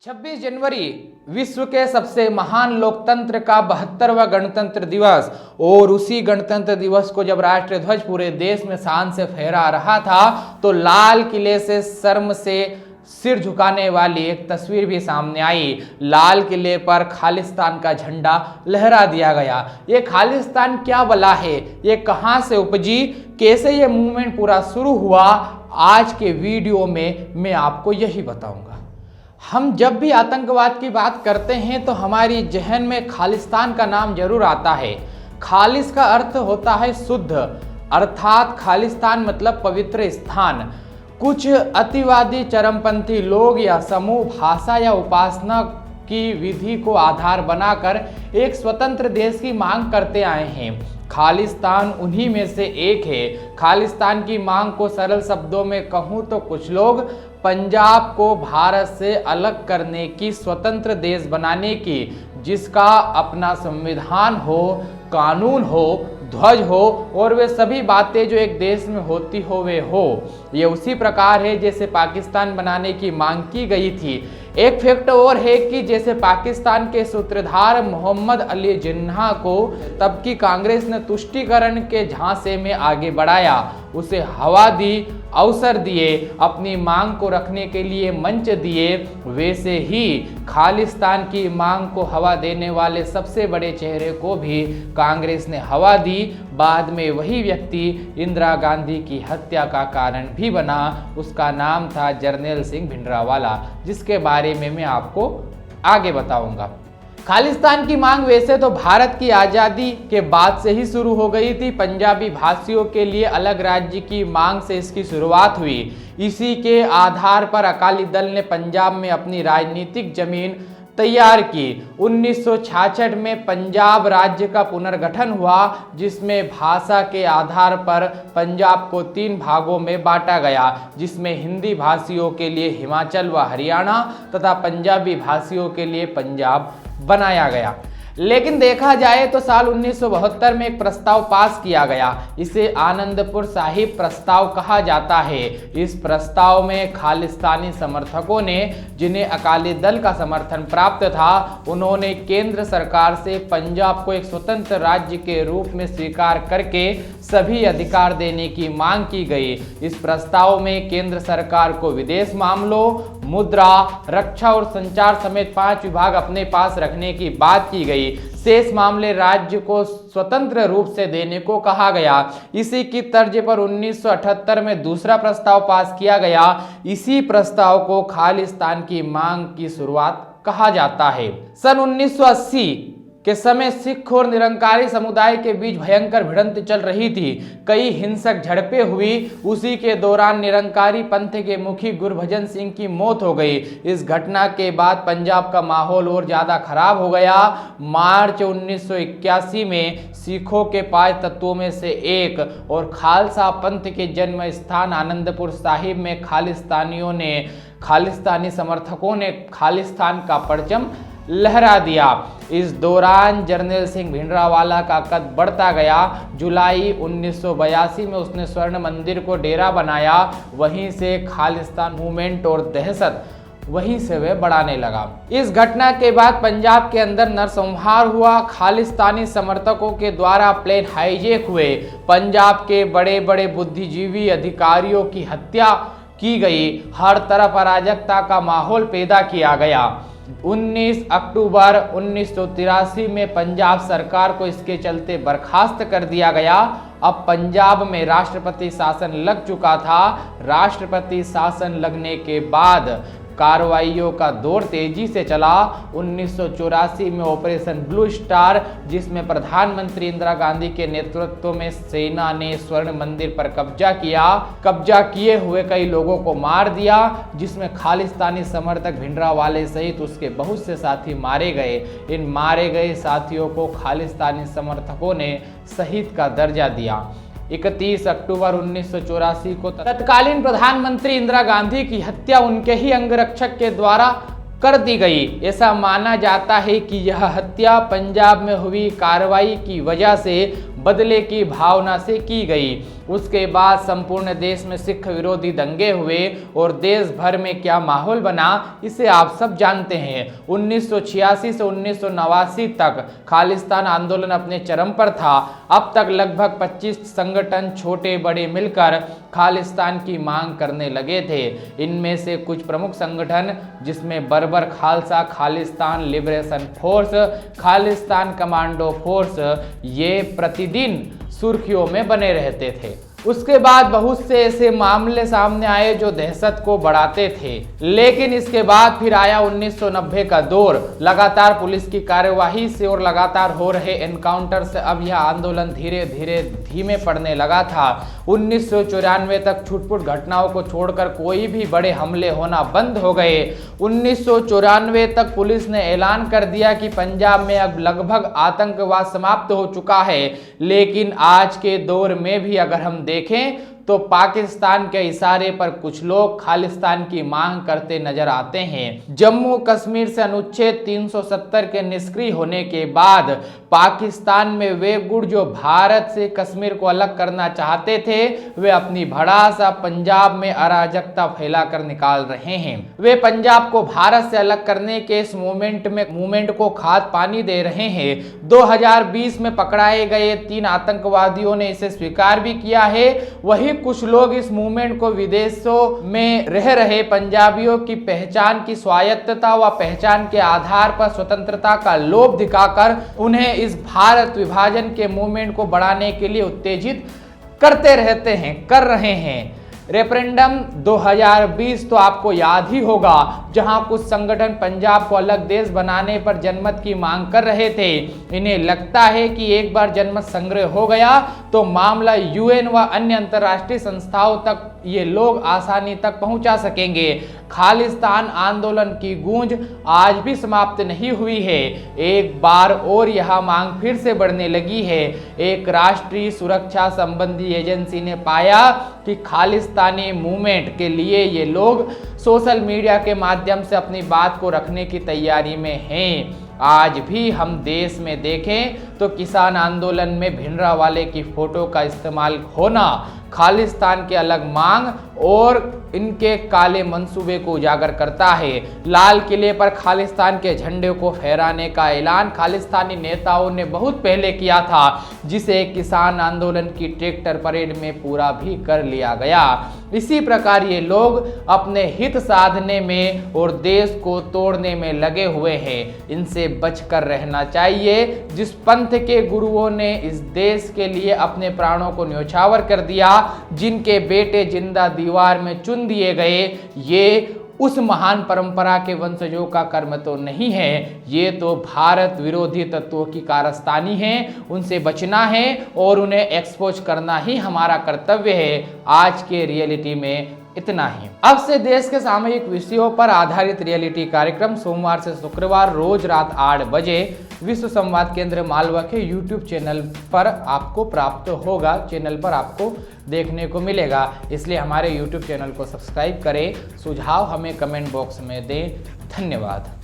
26 जनवरी विश्व के सबसे महान लोकतंत्र का 72वां गणतंत्र दिवस, और उसी गणतंत्र दिवस को जब राष्ट्रीय ध्वज पूरे देश में शान से फहरा रहा था तो लाल किले से शर्म से सिर झुकाने वाली एक तस्वीर भी सामने आई। लाल किले पर खालिस्तान का झंडा लहरा दिया गया। ये खालिस्तान क्या बला है, ये कहां से उपजी, कैसे ये मूवमेंट पूरा शुरू हुआ, आज के वीडियो में मैं आपको यही बताऊंगा। हम जब भी आतंकवाद की बात करते हैं तो हमारी जहन में खालिस्तान का नाम जरूर आता है। खालिस का अर्थ होता है शुद्ध, अर्थात खालिस्तान मतलब पवित्र स्थान। कुछ अतिवादी चरमपंथी लोग या समूह भाषा या उपासना की विधि को आधार बनाकर एक स्वतंत्र देश की मांग करते आए हैं। खालिस्तान उन्हीं में से एक है। खालिस्तान की मांग को सरल शब्दों में कहूँ तो कुछ लोग पंजाब को भारत से अलग करने की, स्वतंत्र देश बनाने की, जिसका अपना संविधान हो, कानून हो, ध्वज हो और वे सभी बातें जो एक देश में होती हो वे हो। ये उसी प्रकार है जैसे पाकिस्तान बनाने की मांग की गई थी। एक फैक्ट और है कि जैसे पाकिस्तान के सूत्रधार मोहम्मद अली जिन्ना को तब की कांग्रेस ने तुष्टीकरण के झांसे में आगे बढ़ाया, उसे हवा दी, अवसर दिए, अपनी मांग को रखने के लिए मंच दिए, वैसे ही खालिस्तान की मांग को हवा देने वाले सबसे बड़े चेहरे को भी कांग्रेस ने हवा दी। बाद में वही व्यक्ति इंदिरा गांधी की हत्या का कारण भी बना। उसका नाम था जरनैल सिंह भिंडरावाला, जिसके बारे में मैं आपको आगे बताऊंगा। खालिस्तान की मांग वैसे तो भारत की आज़ादी के बाद से ही शुरू हो गई थी। पंजाबी भाषियों के लिए अलग राज्य की मांग से इसकी शुरुआत हुई। इसी के आधार पर अकाली दल ने पंजाब में अपनी राजनीतिक जमीन तैयार की। 1966 में पंजाब राज्य का पुनर्गठन हुआ, जिसमें भाषा के आधार पर पंजाब को 3 भागों में बांटा गया, जिसमें हिंदी भाषियों के लिए हिमाचल व हरियाणा तथा पंजाबी भाषियों के लिए पंजाब बनाया गया। लेकिन देखा जाए तो साल 1972 में एक प्रस्ताव पास किया गया। इसे आनंदपुर साहिब प्रस्ताव कहा जाता है। इस प्रस्ताव में खालिस्तानी समर्थकों ने, जिन्हें अकाली दल का समर्थन प्राप्त था, उन्होंने केंद्र सरकार से पंजाब को एक स्वतंत्र राज्य के रूप में स्वीकार करके सभी अधिकार देने की मांग की गई। इस प्रस्ताव में केंद्र सरकार को विदेश मामलों, मुद्रा, रक्षा और संचार समेत 5 विभाग अपने पास रखने की बात की गई। शेष मामले राज्य को स्वतंत्र रूप से देने को कहा गया। इसी की तर्ज पर 1978 में दूसरा प्रस्ताव पास किया गया। इसी प्रस्ताव को खालिस्तान की मांग की शुरुआत कहा जाता है। सन 1980 के समय सिख और निरंकारी समुदाय के बीच भयंकर भिड़ंत चल रही थी। कई हिंसक झड़पें हुई। उसी के दौरान निरंकारी पंथ के मुखी गुरभजन सिंह की मौत हो गई। इस घटना के बाद पंजाब का माहौल और ज्यादा खराब हो गया। मार्च 1981 में सिखों के 5 तत्वों में से एक और खालसा पंथ के जन्म स्थान आनंदपुर साहिब में खालिस्तानी समर्थकों ने खालिस्तान का परचम लहरा दिया। इस दौरान जरनैल सिंह भिंडरावाला का कद बढ़ता गया। जुलाई 1982 में उसने स्वर्ण मंदिर को डेरा बनाया। वहीं से खालिस्तान मूवमेंट और दहशत वहीं से वह बढ़ाने लगा। इस घटना के बाद पंजाब के अंदर नरसंहार हुआ। खालिस्तानी समर्थकों के द्वारा प्लेन हाईजैक हुए। पंजाब के बड़े बड़े बुद्धिजीवी अधिकारियों की हत्या की गई। हर तरफ अराजकता का माहौल पैदा किया गया। 19 अक्टूबर 1983 में पंजाब सरकार को इसके चलते बर्खास्त कर दिया गया। अब पंजाब में राष्ट्रपति शासन लग चुका था। राष्ट्रपति शासन लगने के बाद कार्रवाइयों का दौर तेजी से चला। 1984 में ऑपरेशन ब्लू स्टार, जिसमें प्रधानमंत्री इंदिरा गांधी के नेतृत्व में सेना ने स्वर्ण मंदिर पर कब्जा किए हुए कई लोगों को मार दिया, जिसमें खालिस्तानी समर्थक भिंडरावाले सहित उसके बहुत से साथी मारे गए। इन मारे गए साथियों को खालिस्तानी समर्थकों ने शहीद का दर्जा दिया। 31 अक्टूबर 1984 को तत्कालीन प्रधानमंत्री इंदिरा गांधी की हत्या उनके ही अंगरक्षक के द्वारा कर दी गई। ऐसा माना जाता है कि यह हत्या पंजाब में हुई कार्रवाई की वजह से बदले की भावना से की गई। उसके बाद संपूर्ण देश में सिख विरोधी दंगे हुए और देश भर में क्या माहौल बना इसे आप सब जानते हैं। 1986 से 1989 तक खालिस्तान आंदोलन अपने चरम पर था। अब तक लगभग 25 संगठन छोटे बड़े मिलकर खालिस्तान की मांग करने लगे थे। इनमें से कुछ प्रमुख संगठन जिसमें बर्बर Khalsa, Khalistan liberation force, Khalistan commando force, ये प्रतिदिन सुर्खियों में बने रहते थे। उसके बाद बहुत से ऐसे मामले सामने आए जो दहशत को बढ़ाते थे। लेकिन इसके बाद फिर आया 1990 का दौर। लगातार पुलिस की कार्यवाही से और लगातार हो रहे एनकाउंटर से अब यह आंदोलन धीरे धीरे धीमे पड़ने लगा था। 1994 तक छुटपुट घटनाओं को छोड़कर कोई भी बड़े हमले होना बंद हो गए। 1994 तक पुलिस ने ऐलान कर दिया कि पंजाब में अब लगभग आतंकवाद समाप्त हो चुका है। लेकिन आज के दौर में भी अगर हम देखें तो पाकिस्तान के इशारे पर कुछ लोग खालिस्तान की मांग करते नजर आते हैं। जम्मू कश्मीर से अनुच्छेद 370 के निष्क्रिय होने के बाद पाकिस्तान में वे गुट जो भारत से कश्मीर को अलग करना चाहते थे, वे अपनी भड़ासा पंजाब में अराजकता फैलाकर निकाल रहे हैं। वे पंजाब को भारत से अलग करने के इस मूवमेंट को खाद पानी दे रहे हैं। 2020 में पकड़ाए गए 3 आतंकवादियों ने इसे स्वीकार भी किया है। वही कुछ लोग इस मूवमेंट को विदेशों में रह रहे पंजाबियों की पहचान की स्वायत्तता व पहचान के आधार पर स्वतंत्रता का लोभ दिखाकर उन्हें इस भारत विभाजन के मूवमेंट को बढ़ाने के लिए उत्तेजित करते रहते हैं, कर रहे हैं। रेफरेंडम 2020 तो आपको याद ही होगा, जहां कुछ संगठन पंजाब को अलग देश बनाने पर जनमत की मांग कर रहे थे। इन्हें लगता है कि एक बार जनमत संग्रह हो गया तो मामला यूएन व अन्य अंतर्राष्ट्रीय संस्थाओं तक ये लोग आसानी तक पहुंचा सकेंगे। खालिस्तान आंदोलन की गूंज आज भी समाप्त नहीं हुई है। एक बार और यह मांग फिर से बढ़ने लगी है। एक राष्ट्रीय सुरक्षा संबंधी एजेंसी ने पाया कि खालिस्तानी मूवमेंट के लिए ये लोग सोशल मीडिया के माध्यम से अपनी बात को रखने की तैयारी में हैं। आज भी हम देश में देखें तो किसान आंदोलन में भिंडरावाले की फोटो का इस्तेमाल होना खालिस्तान के अलग मांग और इनके काले मंसूबे को उजागर करता है। लाल किले पर खालिस्तान के झंडे को फहराने का ऐलान खालिस्तानी नेताओं ने बहुत पहले किया था, जिसे किसान आंदोलन की ट्रैक्टर परेड में पूरा भी कर लिया गया। इसी प्रकार ये लोग अपने हित साधने में और देश को तोड़ने में लगे हुए हैं। इनसे बचकर रहना चाहिए। जिस पंथ के गुरुओं ने इस देश के लिए अपने प्राणों को न्यौछावर कर दिया, जिनके बेटे जिंदा दीवार में चुन दिए गए, ये उस महान परंपरा के वंशजों का कर्म तो नहीं है। ये तो भारत विरोधी तत्वों की कारस्तानी है। उनसे बचना है और उन्हें एक्सपोज करना ही हमारा कर्तव्य है। आज के रियलिटी में इतना ही। अब से देश के सामयिक विषयों पर आधारित रियलिटी कार्यक्रम सोमवार से शुक्रवार रोज रात 8 बजे विश्व संवाद केंद्र मालवा के YouTube चैनल पर आपको प्राप्त होगा। चैनल पर आपको देखने को मिलेगा, इसलिए हमारे YouTube चैनल को सब्सक्राइब करें। सुझाव हमें कमेंट बॉक्स में दें। धन्यवाद।